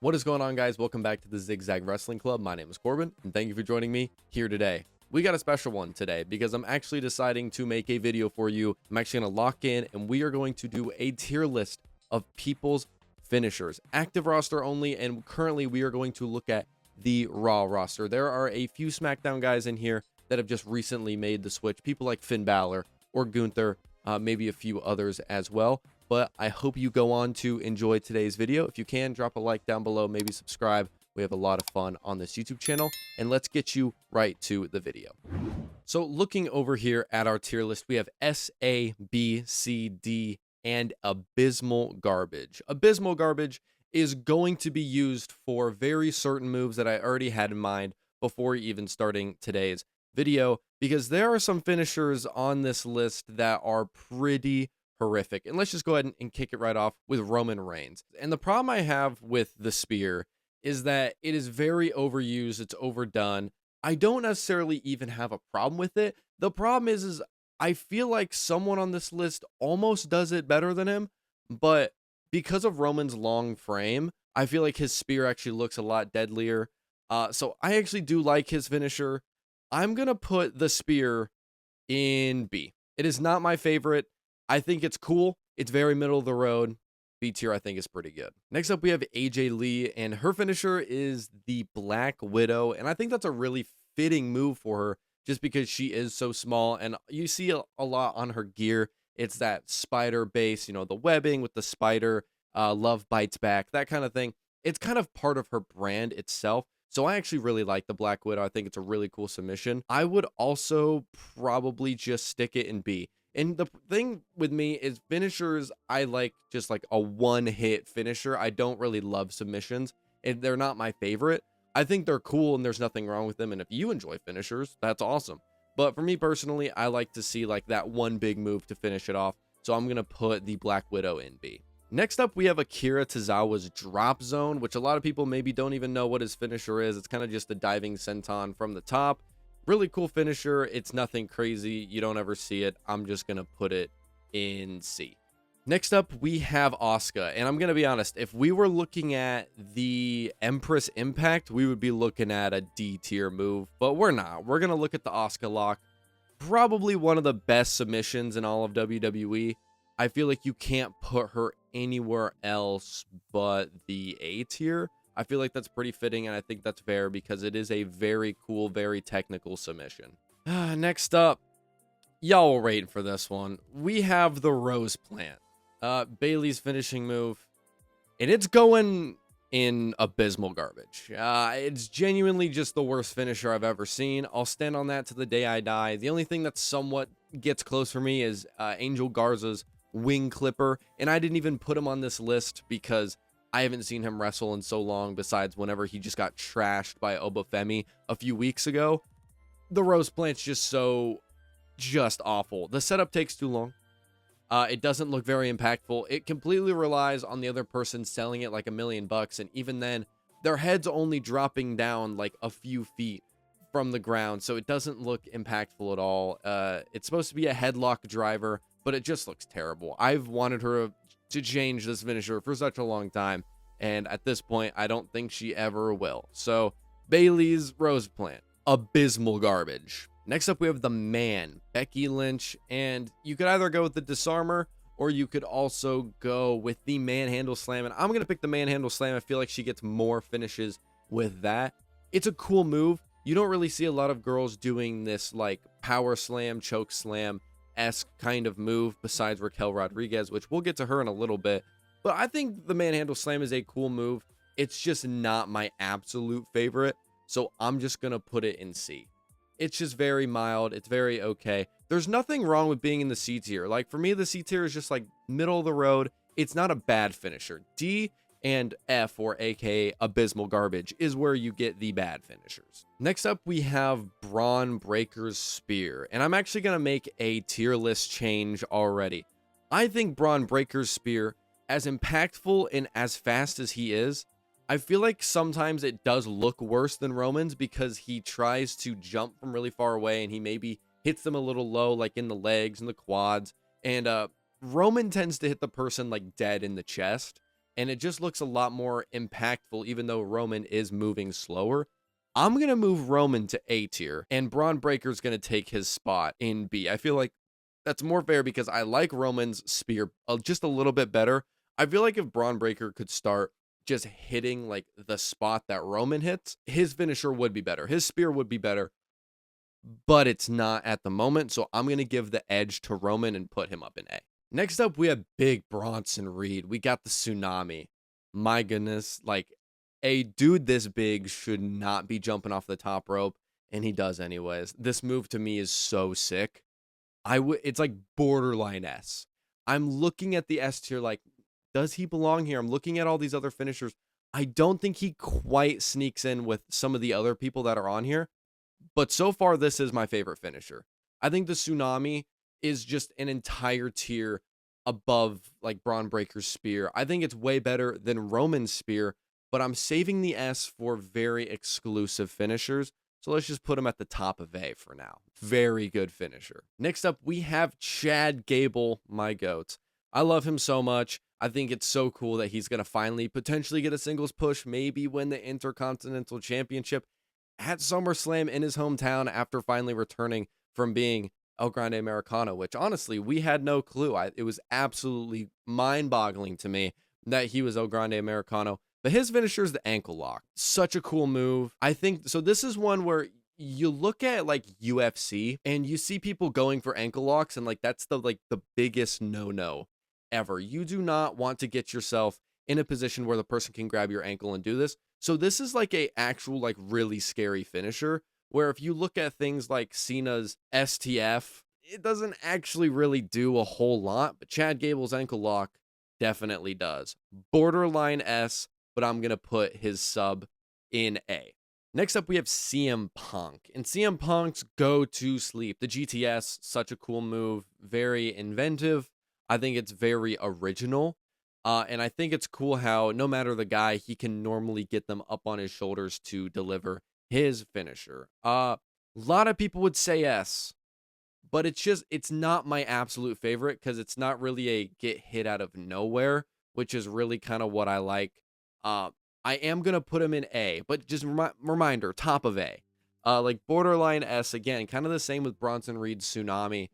What is going on, guys? Welcome back to the Zigzag Wrestling Club. My name is Corbin, and thank you for joining me here today. We got a special one today because I'm actually deciding to make a video for you. I'm actually going to lock in, and we are going to do a tier list of people's finishers, active roster only, and currently we are going to look at the Raw roster. There are a few SmackDown guys in here that have just recently made the switch, people like Finn Balor or Gunther, maybe a few others as well. But I hope you go on to enjoy today's video. If you can, drop a like down below, maybe subscribe. We have a lot of fun on this YouTube channel, and let's get you right to the video. So looking over here at our tier list, we have S, A, B, C, D, and Abysmal Garbage. Abysmal Garbage is going to be used for very certain moves that I already had in mind before even starting today's video, because there are some finishers on this list that are pretty horrific. And let's just go ahead and kick it right off with Roman Reigns. And the problem I have with the spear is that it is very overused, it's overdone. I don't necessarily even have a problem with it. The problem is I feel like someone on this list almost does it better than him, but because of Roman's long frame, I feel like his spear actually looks a lot deadlier. So I actually do like his finisher. I'm gonna put the spear in B. It is not my favorite. I think it's cool. It's very middle of the road. B tier, I think, is pretty good. Next up, we have AJ Lee, and her finisher is the Black Widow. And I think that's a really fitting move for her just because she is so small. And you see a lot on her gear. It's that spider base, you know, the webbing with the spider, love bites back, that kind of thing. It's kind of part of her brand itself. So I actually really like the Black Widow. I think it's a really cool submission. I would also probably just stick it in B. And the thing with me is finishers, I like just like a one-hit finisher. I don't really love submissions, and they're not my favorite. I think they're cool, and there's nothing wrong with them. And if you enjoy finishers, that's awesome. But for me personally, I like to see like that one big move to finish it off. So I'm going to put the Black Widow in B. Next up, we have Akira Tozawa's Drop Zone, which a lot of people maybe don't even know what his finisher is. It's kind of just a diving senton from the top. Really cool finisher. It's nothing crazy. You don't ever see it. I'm just going to put it in C. Next up, we have Asuka. And I'm going to be honest, if we were looking at the Empress Impact, we would be looking at a D tier move, but we're not. We're going to look at the Asuka lock. Probably one of the best submissions in all of WWE. I feel like you can't put her anywhere else but the A tier. I feel like that's pretty fitting, and I think that's fair because it is a very cool, very technical submission. Next up, y'all were waiting for this one. We have the Rose Plant. Bayley's finishing move, and it's going in Abysmal Garbage. It's genuinely just the worst finisher I've ever seen. I'll stand on that to the day I die. The only thing that somewhat gets close for me is Angel Garza's Wing Clipper, and I didn't even put him on this list because I haven't seen him wrestle in so long, besides whenever he just got trashed by Obafemi a few weeks ago. The Rose Plant's just awful. The setup takes too long. It doesn't look very impactful. It completely relies on the other person selling it like $1 million, and even then, their head's only dropping down like a few feet from the ground, so it doesn't look impactful at all. It's supposed to be a headlock driver, but it just looks terrible. I've wanted her to change this finisher for such a long time, and at this point I don't think she ever will. So Bayley's Rose Plant, Abysmal Garbage. Next up, we have the Man, Becky Lynch, and you could either go with the Disarmer or you could also go with the Manhandle Slam, and I'm gonna pick the Manhandle Slam. I feel like she gets more finishes with that. It's a cool move. You don't really see a lot of girls doing this like power slam, choke slam esque kind of move besides Raquel Rodriguez, which we'll get to her in a little bit. But I think the Manhandle Slam is a cool move. It's just not my absolute favorite, so I'm just gonna put it in C. It's just very mild. It's very okay. There's nothing wrong with being in the C tier. Like for me, the C tier is just like middle of the road. It's not a bad finisher. D and F, or aka Abysmal Garbage, is where you get the bad finishers. Next up, we have Braun Breaker's Spear, and I'm actually going to make a tier list change already. I think Braun Breaker's Spear, as impactful and as fast as he is, I feel like sometimes it does look worse than Roman's because he tries to jump from really far away and he maybe hits them a little low, like in the legs and the quads, and Roman tends to hit the person like dead in the chest. and it just looks a lot more impactful, even though Roman is moving slower. I'm going to move Roman to A tier, and Braun Breaker's going to take his spot in B. I feel like that's more fair because I like Roman's spear just a little bit better. I feel like if Braun Breaker could start just hitting like the spot that Roman hits, his finisher would be better. His spear would be better, but it's not at the moment. So I'm going to give the edge to Roman and put him up in A. Next up, we have Big Bronson Reed. We got the Tsunami. My goodness, like a dude this big should not be jumping off the top rope, and he does anyways. This move to me is so sick. It's like borderline S. I'm looking at the S tier like, does he belong here? I'm looking at all these other finishers. I don't think he quite sneaks in with some of the other people that are on here, but so far this is my favorite finisher. I think the Tsunami is just an entire tier above like Braun Breaker's spear. I think it's way better than Roman's spear, but I'm saving the S for very exclusive finishers. So let's just put him at the top of A for now. Very good finisher. Next up, we have Chad Gable, my goat. I love him so much. I think it's so cool that he's going to finally potentially get a singles push, maybe win the Intercontinental Championship at SummerSlam in his hometown after finally returning from being El Grande Americano, which honestly, we had no clue. It was absolutely mind-boggling to me that he was El Grande Americano. But his finisher is the ankle lock. Such a cool move. I think, so this is one where you look at like UFC and you see people going for ankle locks, and like that's the biggest no-no ever. You do not want to get yourself in a position where the person can grab your ankle and do this. So this is like a actual like really scary finisher, where if you look at things like Cena's STF, it doesn't actually really do a whole lot, but Chad Gable's ankle lock definitely does. Borderline S, but I'm going to put his sub in A. Next up, we have CM Punk. And CM Punk's Go to Sleep. The GTS, such a cool move. Very inventive. I think it's very original. And I think it's cool how no matter the guy, he can normally get them up on his shoulders to deliver his finisher. A lot of people would say S, but it's not my absolute favorite because it's not really a get hit out of nowhere, which is really kind of what I like. I am going to put him in A, but just reminder, top of A. Like borderline S, again, kind of the same with Bronson Reed's Tsunami.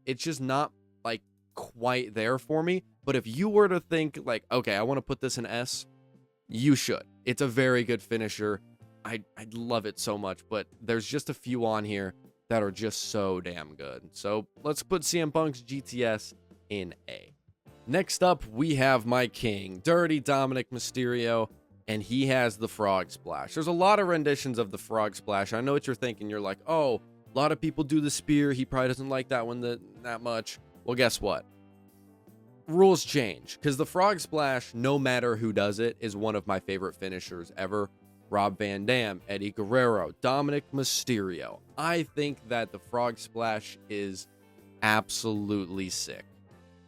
It's just not like quite there for me, but if you were to think like, okay, I want to put this in S, you should. It's a very good finisher. I love it so much, but there's just a few on here that are just so damn good. So let's put CM Punk's GTS in A. Next up, we have my king, Dirty Dominic Mysterio, and he has the Frog Splash. There's a lot of renditions of the Frog Splash. I know what you're thinking. You're like, oh, a lot of people do the spear. He probably doesn't like that one that much. Well, guess what? Rules change, because the Frog Splash, no matter who does it, is one of my favorite finishers ever. Rob Van Dam, Eddie Guerrero, Dominic Mysterio. I think that the Frog Splash is absolutely sick.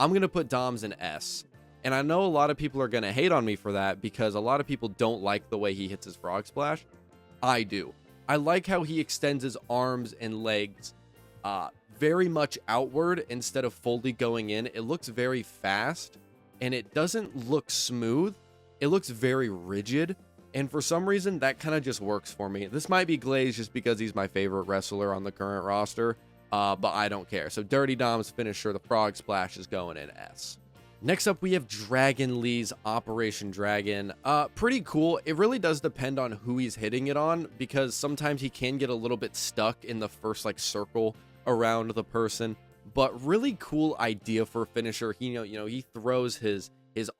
I'm going to put Dom's in S. And I know a lot of people are going to hate on me for that because a lot of people don't like the way he hits his Frog Splash. I do. I like how he extends his arms and legs very much outward instead of fully going in. It looks very fast and it doesn't look smooth. It looks very rigid. And for some reason, that kind of just works for me. This might be glazed just because he's my favorite wrestler on the current roster. But I don't care. So Dirty Dom's finisher, the Frog Splash, is going in S. Next up, we have Dragon Lee's Operation Dragon. Pretty cool. It really does depend on who he's hitting it on, because sometimes he can get a little bit stuck in the first like circle around the person. But really cool idea for a finisher. He throws his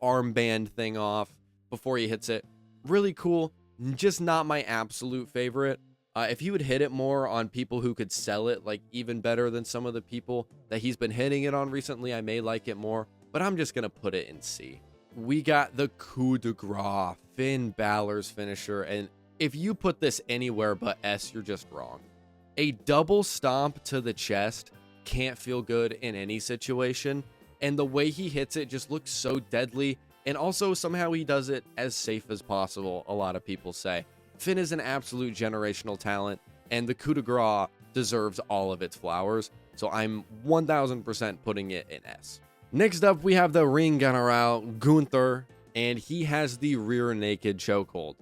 armband thing off before he hits it. Really cool. Just not my absolute favorite. If he would hit it more on people who could sell it, like even better than some of the people that he's been hitting it on recently, I may like it more, but I'm just going to put it in C. We got the coup de grace, Finn Balor's finisher, and if you put this anywhere but S, you're just wrong. A double stomp to the chest can't feel good in any situation, and the way he hits it just looks so deadly, and also somehow he does it as safe as possible, a lot of people say. Finn is an absolute generational talent, and the coup de grace deserves all of its flowers, so I'm 1000% putting it in S. Next up, we have the Ring General Gunther, and he has the rear naked chokehold.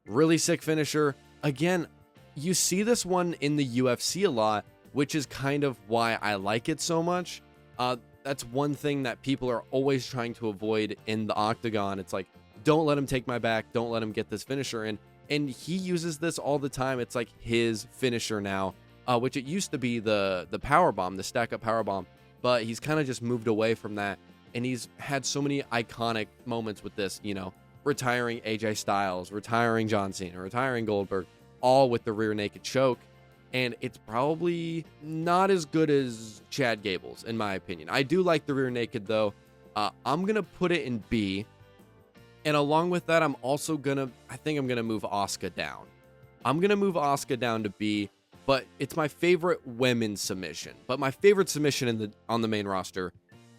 Really sick finisher. Again, you see this one in the UFC a lot, which is kind of why I like it so much. That's one thing that people are always trying to avoid in the octagon. It's like, don't let him take my back. Don't let him get this finisher in. And he uses this all the time. It's like his finisher now, which it used to be the power bomb, the stack up power bomb, but he's kind of just moved away from that. And he's had so many iconic moments with this, you know, retiring AJ Styles, retiring John Cena, retiring Goldberg, all with the rear naked choke. And it's probably not as good as Chad Gable's, in my opinion. I do like the rear naked, though. I'm going to put it in B. And along with that, I think I'm going to move Asuka down. I'm going to move Asuka down to B, but it's my favorite women's submission. But my favorite submission on the main roster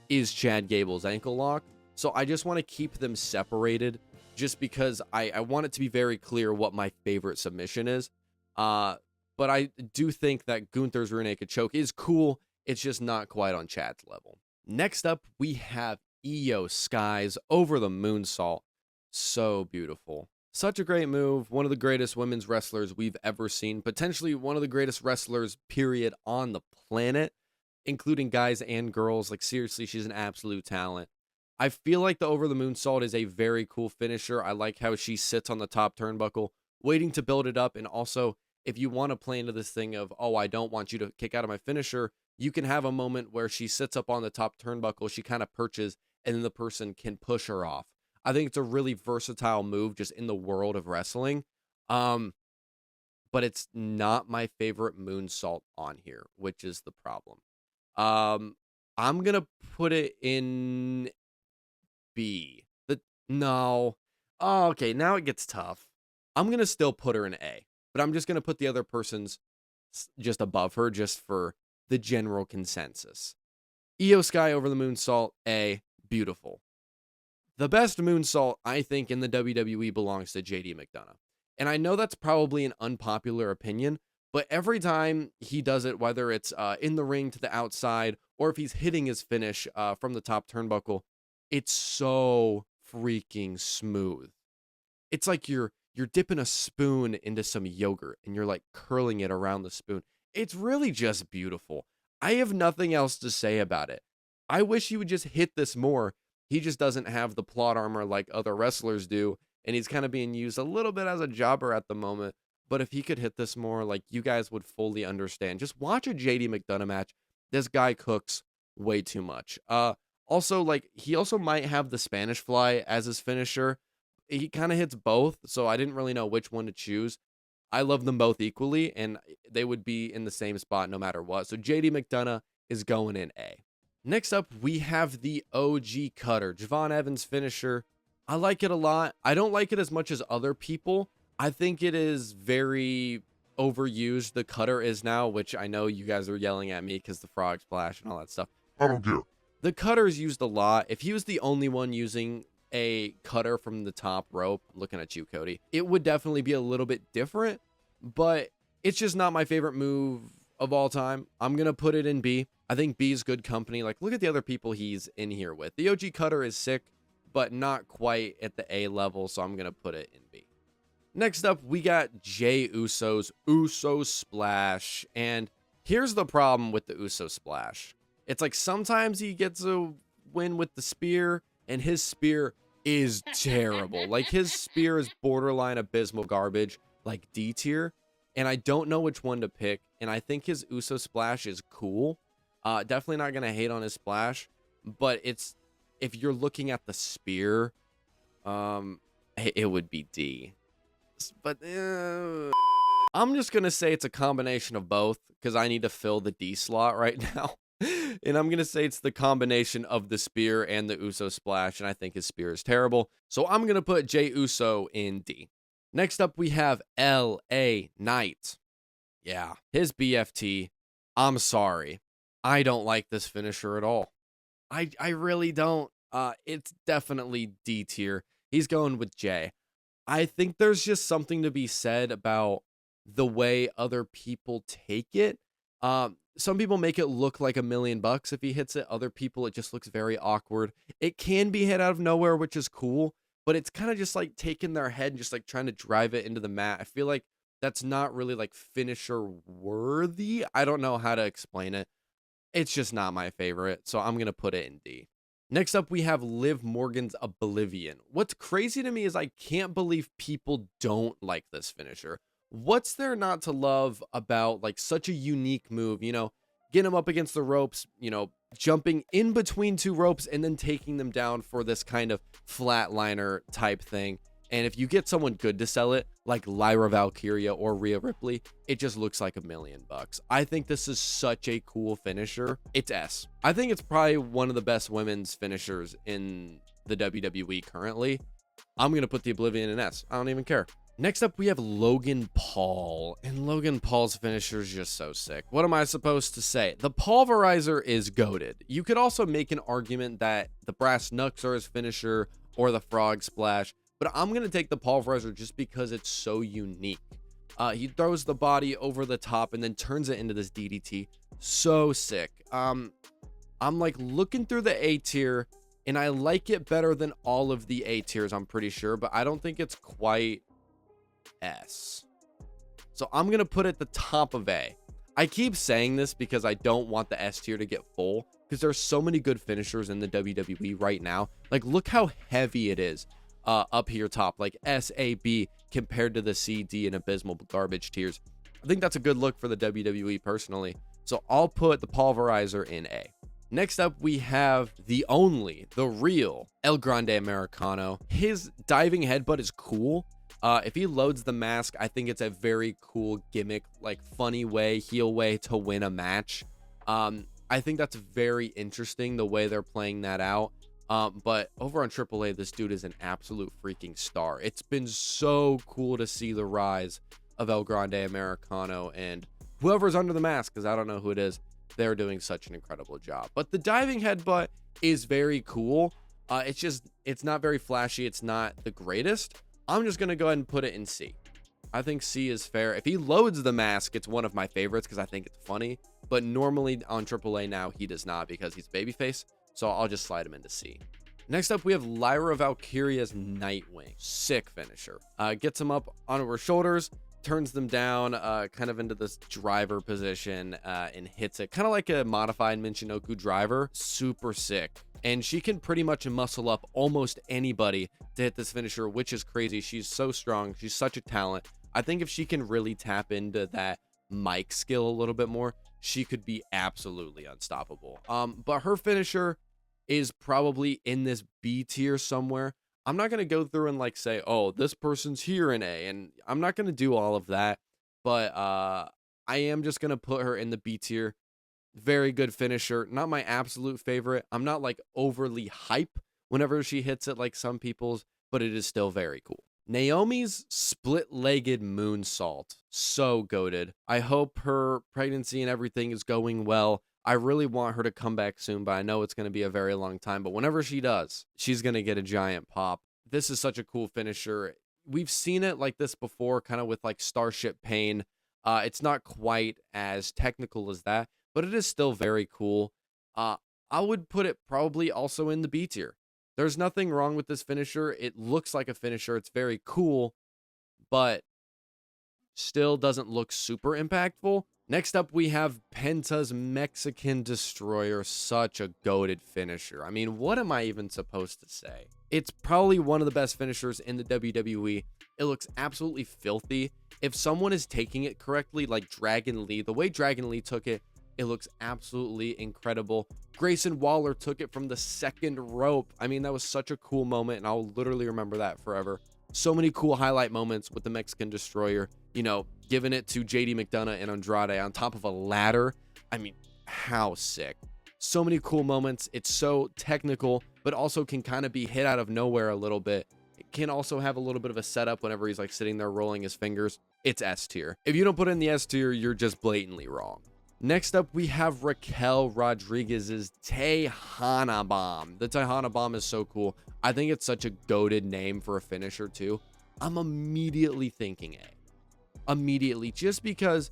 is Chad Gable's ankle lock. So I just want to keep them separated just because I want it to be very clear what my favorite submission is. But I do think that Gunther's rear naked choke is cool. It's just not quite on Chad's level. Next up, we have Io Sky's over the moonsault. So beautiful. Such a great move. One of the greatest women's wrestlers we've ever seen. Potentially one of the greatest wrestlers, period, on the planet, including guys and girls. Like, seriously, she's an absolute talent. I feel like the over the moonsault is a very cool finisher. I like how she sits on the top turnbuckle, waiting to build it up. And also, if you want to play into this thing of, oh, I don't want you to kick out of my finisher, you can have a moment where she sits up on the top turnbuckle, she kind of perches, and then the person can push her off. I think it's a really versatile move just in the world of wrestling. But it's not my favorite moonsault on here, which is the problem. I'm going to put it in B. No. Oh, okay, now it gets tough. I'm going to still put her in A, but I'm just going to put the other person's just above her just for the general consensus. Io Sky over the moonsault, A, beautiful. The best moonsault, I think, in the WWE belongs to JD McDonough. And I know that's probably an unpopular opinion, but every time he does it, whether it's in the ring to the outside or if he's hitting his finish from the top turnbuckle, it's so freaking smooth. It's like you're dipping a spoon into some yogurt and you're like curling it around the spoon. It's really just beautiful. I have nothing else to say about it. I wish he would just hit this more. He just doesn't have the plot armor like other wrestlers do, and he's kind of being used a little bit as a jobber at the moment. But if he could hit this more, like, you guys would fully understand. Just watch a JD McDonough match. This guy cooks way too much. Also, like, he also might have the Spanish Fly as his finisher. He kind of hits both, so I didn't really know which one to choose. I love them both equally, and they would be in the same spot no matter what. So JD McDonough is going in A. Next up, we have the OG Cutter, Javon Evans finisher. I like it a lot. I don't like it as much as other people. I think it is very overused. The Cutter is now, which I know you guys are yelling at me because the frog splash and all that stuff. I don't care. The Cutter is used a lot. If he was the only one using a cutter from the top rope, looking at you, Cody, it would definitely be a little bit different, but it's just not my favorite move of all time. I'm going to put it in B. I think B is good company. Like, look at the other people he's in here with. The OG Cutter is sick, but not quite at the A level, so I'm going to put it in B. Next up, we got Jey Uso's Uso Splash, and here's the problem with the Uso Splash. It's like sometimes he gets a win with the spear, and his spear is terrible. Like, his spear is borderline abysmal garbage, like D tier, and I don't know which one to pick, and I think his Uso Splash is cool. Definitely not going to hate on his splash, but it's, if you're looking at the spear, it would be D. But I'm just going to say it's a combination of both because I need to fill the D slot right now. And I'm going to say it's the combination of the spear and the Uso Splash, and I think his spear is terrible. So I'm going to put Jey Uso in D. Next up, we have L.A. Knight. Yeah, his BFT. I'm sorry. I don't like this finisher at all. I really don't. It's definitely D tier. He's going with J. I think there's just something to be said about the way other people take it. Some people make it look like $1 million if he hits it. Other people, it just looks very awkward. It can be hit out of nowhere, which is cool, but it's kind of just like taking their head and just like trying to drive it into the mat. I feel like that's not really like finisher worthy. I don't know how to explain it. It's just not my favorite, so I'm going to put it in D. Next up, we have Liv Morgan's Oblivion. What's crazy to me is I can't believe people don't like this finisher. What's there not to love about like such a unique move? You know, getting them up against the ropes, you know, jumping in between two ropes and then taking them down for this kind of flatliner type thing. And if you get someone good to sell it, like Lyra Valkyria or Rhea Ripley, it just looks like $1 million. I think this is such a cool finisher. It's S. I think it's probably one of the best women's finishers in the WWE currently. I'm going to put the Oblivion in S. I don't even care. Next up, we have Logan Paul. And Logan Paul's finisher is just so sick. What am I supposed to say? The Pulverizer is goated. You could also make an argument that the Brass Knucks are his finisher or the Frog Splash. But I'm going to take the Pulverizer just because it's so unique. He throws the body over the top and then turns it into this DDT. So sick. I'm like looking through the A tier, and I like it better than all of the A tiers, I'm pretty sure. But I don't think it's quite S. So I'm going to put it at the top of A. I keep saying this because I don't want the S tier to get full, because there's so many good finishers in the WWE right now. Like, look how heavy it is. Up here top, like S, A, B, compared to the C, D, and abysmal garbage tiers. I think that's a good look for the WWE personally. So I'll put the Pulverizer in A. Next up, we have the real El Grande Americano. His diving headbutt is cool. If he loads the mask, I think it's a very cool gimmick, like funny way, heel way to win a match. I think that's very interesting, the way they're playing that out. But over on AAA, this dude is an absolute freaking star. It's been so cool to see the rise of El Grande Americano, and whoever's under the mask, because I don't know who it is, they're doing such an incredible job. But the diving headbutt is very cool. It's not very flashy. It's not the greatest. I'm just going to go ahead and put it in C. I think C is fair. If he loads the mask, it's one of my favorites because I think it's funny. But normally on AAA now, he does not because he's babyface. So I'll just slide him into C. Next up, we have Lyra Valkyria's Nightwing. Sick finisher. Gets him up on her shoulders, turns them down kind of into this driver position and hits it. Kind of like a modified Michinoku driver. Super sick. And she can pretty much muscle up almost anybody to hit this finisher, which is crazy. She's so strong. She's such a talent. I think if she can really tap into that mic skill a little bit more, she could be absolutely unstoppable. But her finisher is probably in this B tier somewhere. I'm not going to go through and like say, oh, this person's here in A, and I'm not going to do all of that, but I am just going to put her in the B tier. Very good finisher. Not my absolute favorite. I'm not like overly hype whenever she hits it like some people's, but it is still very cool. Naomi's split-legged moonsault. So goated. I hope her pregnancy and everything is going well. I really want her to come back soon, but I know it's going to be a very long time. But whenever she does, she's going to get a giant pop. This is such a cool finisher. We've seen it like this before, kind of with like Starship Pain. It's not quite as technical as that, but it is still very cool. I would put it probably also in the B tier. There's nothing wrong with this finisher. It looks like a finisher. It's very cool, but still doesn't look super impactful. Next up, we have Penta's Mexican Destroyer. Such a goated finisher. I mean, what am I even supposed to say? It's probably one of the best finishers in the WWE. It looks absolutely filthy. If someone is taking it correctly, like Dragon Lee, the way Dragon Lee took it, it looks absolutely incredible. Grayson Waller took it from the second rope. I mean, that was such a cool moment, and I'll literally remember that forever. So many cool highlight moments with the Mexican Destroyer, you know, giving it to JD McDonough and Andrade on top of a ladder. I mean, how sick. So many cool moments. It's so technical, but also can kind of be hit out of nowhere a little bit. It can also have a little bit of a setup whenever he's like sitting there rolling his fingers. It's S tier. If you don't put it in the S tier, you're just blatantly wrong. Next up, we have Raquel Rodriguez's Tejana Bomb. The Tejana Bomb is so cool. I think it's such a goated name for a finisher too. I'm immediately thinking A. Immediately, just because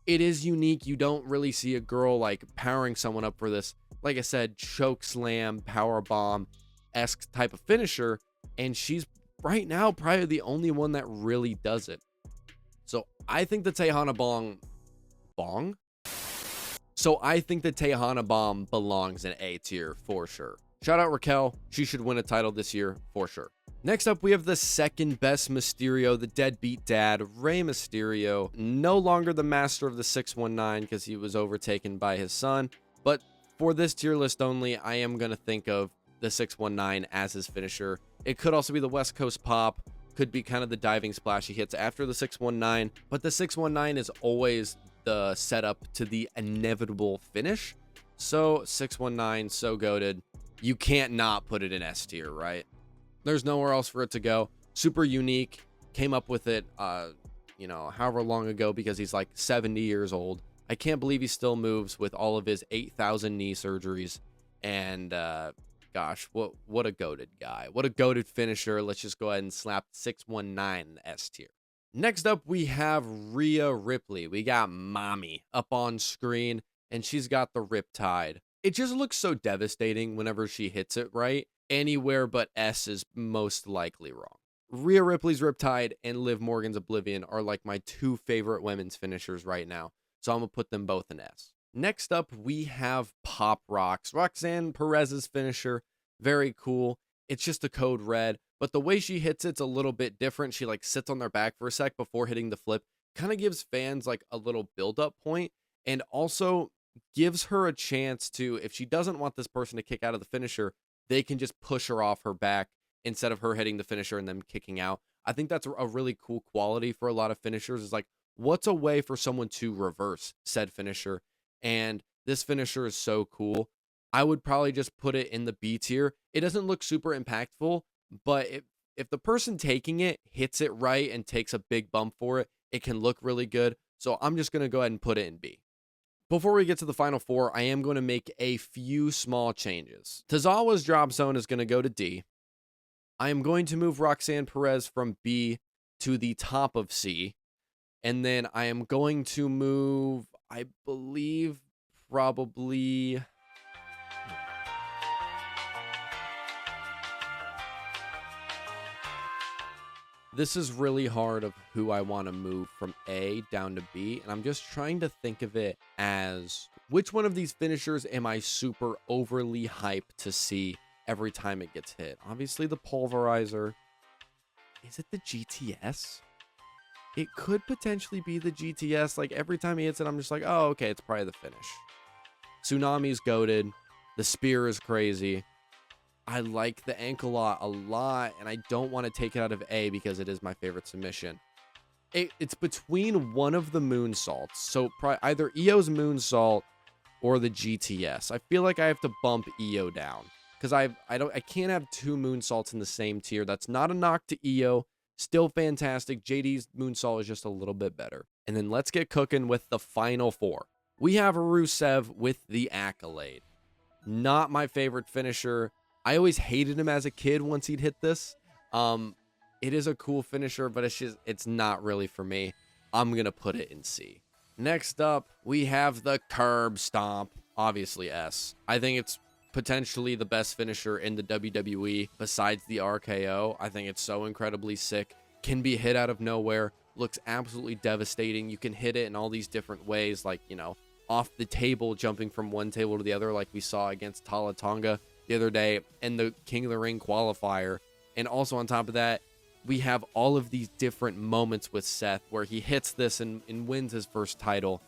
it is unique. You don't really see a girl like powering someone up for this, like I said, choke slam, power bomb-esque type of finisher. And she's right now probably the only one that really does it. So I think the Tejana Bong. So I think the Tejana Bomb belongs in A tier for sure. Shout out Raquel. She should win a title this year for sure. Next up, we have the second best Mysterio, the deadbeat dad, Rey Mysterio. No longer the master of the 619 because he was overtaken by his son. But for this tier list only, I am going to think of the 619 as his finisher. It could also be the West Coast Pop. Could be kind of the diving splash he hits after the 619. But the 619 is always the setup to the inevitable finish. So 619, so goated. You can't not put it in S tier, right? There's nowhere else for it to go. Super unique. Came up with it, however long ago, because he's like 70 years old. I can't believe he still moves with all of his 8,000 knee surgeries. And gosh, what a goated guy. What a goated finisher. Let's just go ahead and slap 619 in the S tier. Next up, we have Rhea Ripley. We got Mommy up on screen, and she's got the Riptide. It just looks so devastating whenever she hits it right. Anywhere but S is most likely wrong. Rhea Ripley's Riptide and Liv Morgan's Oblivion are like my two favorite women's finishers right now. So I'm going to put them both in S. Next up, we have Pop Rocks. Roxanne Perez's finisher. Very cool. It's just a code red. But the way she hits it's a little bit different. She like sits on their back for a sec before hitting the flip. Kind of gives fans like a little build-up point. And also gives her a chance to, if she doesn't want this person to kick out of the finisher, they can just push her off her back instead of her hitting the finisher and them kicking out. I think that's a really cool quality for a lot of finishers, is like, what's a way for someone to reverse said finisher? And this finisher is so cool. I would probably just put it in the B tier. It doesn't look super impactful, but if the person taking it hits it right and takes a big bump for it, it can look really good. So I'm just going to go ahead and put it in B. Before we get to the final four, I am going to make a few small changes. Tozawa's drop zone is going to go to D. I am going to move Roxanne Perez from B to the top of C. And then I am going to move, I believe, probably... This is really hard of who I want to move from A down to B, and I'm just trying to think of it as which one of these finishers am I super overly hyped to see every time it gets hit. Obviously the Pulverizer. Is it the GTS? It could potentially be the GTS. Like every time he hits it, I'm just like, oh, okay, it's probably the finish. Tsunami's goated. The Spear is crazy. I like the ankle lock a lot, and I don't want to take it out of A because it is my favorite submission. It's between one of the moonsaults, so either EO's moonsault or the GTS. I feel like I have to bump EO down because I can't have two moonsaults in the same tier. That's not a knock to EO. Still fantastic. JD's moonsault is just a little bit better. And then let's get cooking with the final four. We have Rusev with the Accolade. Not my favorite finisher. I always hated him as a kid once he'd hit this. It is a cool finisher, but it's not really for me. I'm going to put it in C. Next up, we have the Curb Stomp. Obviously S. I think it's potentially the best finisher in the WWE besides the RKO. I think it's so incredibly sick. Can be hit out of nowhere. Looks absolutely devastating. You can hit it in all these different ways, like, off the table, jumping from one table to the other, like we saw against Tala Tonga the other day in the King of the Ring qualifier. And also on top of that, we have all of these different moments with Seth where he hits this and wins his first title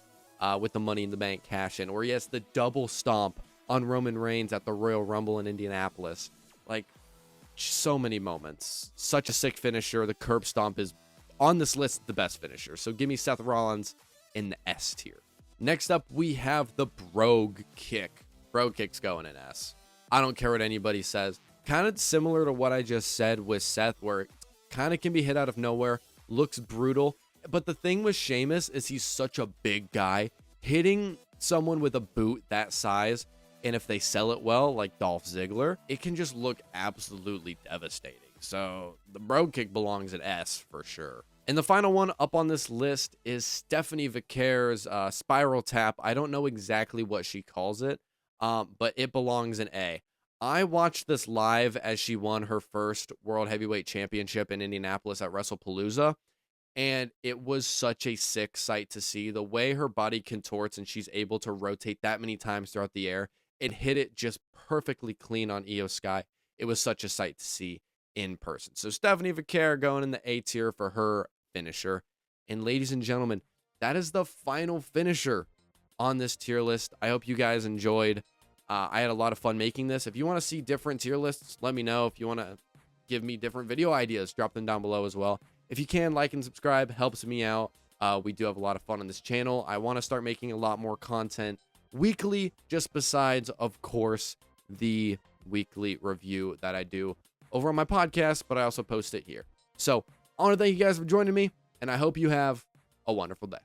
with the Money in the Bank cash-in, or he has the double stomp on Roman Reigns at the Royal Rumble in Indianapolis. Like, so many moments. Such a sick finisher. The Curb Stomp is on this list the best finisher. So give me Seth Rollins in the S tier. Next up, we have the Brogue Kick. Brogue Kick's going in S. I don't care what anybody says. Kind of similar to what I just said with Seth, where it kind of can be hit out of nowhere. Looks brutal. But the thing with Sheamus is he's such a big guy. Hitting someone with a boot that size, and if they sell it well, like Dolph Ziggler, it can just look absolutely devastating. So the Brogue Kick belongs at S for sure. And the final one up on this list is Stephanie Vicare's Spiral Tap. I don't know exactly what she calls it. But it belongs in A. I watched this live as she won her first World Heavyweight Championship in Indianapolis at WrestlePalooza, and it was such a sick sight to see. The way her body contorts and she's able to rotate that many times throughout the air, it hit it just perfectly clean on Io Sky. It was such a sight to see in person. So Stephanie Vaquer going in the A tier for her finisher. And ladies and gentlemen, that is the final finisher on this tier list. I hope you guys enjoyed. I had a lot of fun making this. If you want to see different tier lists, let me know. If you want to give me different video ideas, drop them down below as well. If you can, like and subscribe, helps me out. We do have a lot of fun on this channel. I want to start making a lot more content weekly, just besides, of course, the weekly review that I do over on my podcast, but I also post it here. So I want to thank you guys for joining me, and I hope you have a wonderful day.